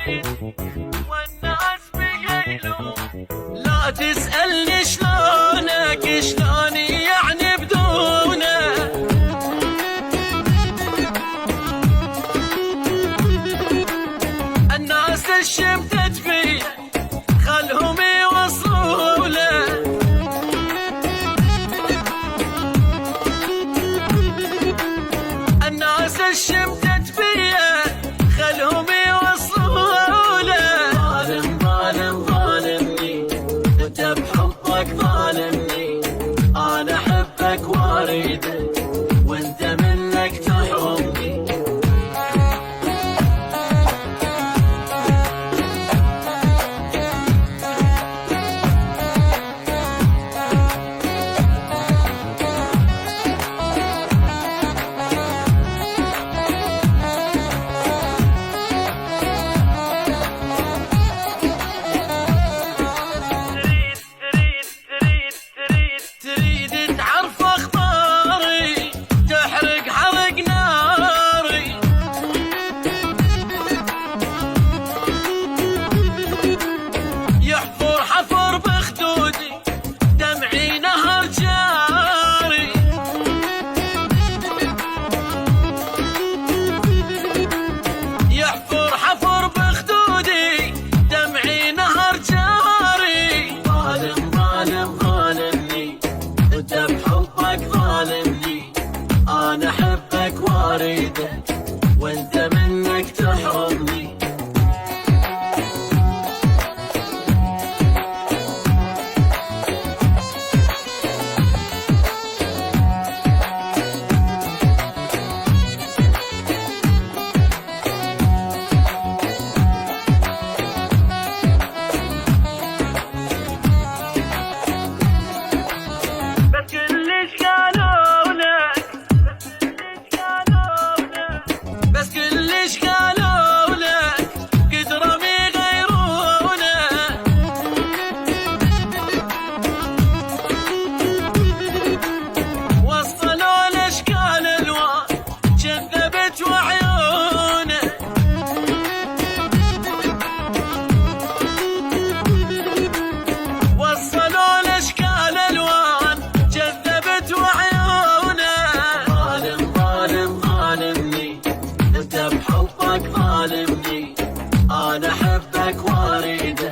والناس بيقولوا لا تسألني شلونك شلوني يعني بدونه. الناس الشمتت فيه خلهم يوصلوا له. الناس الشمتت فيه خلهم يوصلوا له. ظالم ظالم ظالمني انت بحبك ظالمني، انا احبك واريدك وانت منك تحرمني. أنا أحبك وأريدك وأنت منك تحرمني. أنا أحبك وأريدك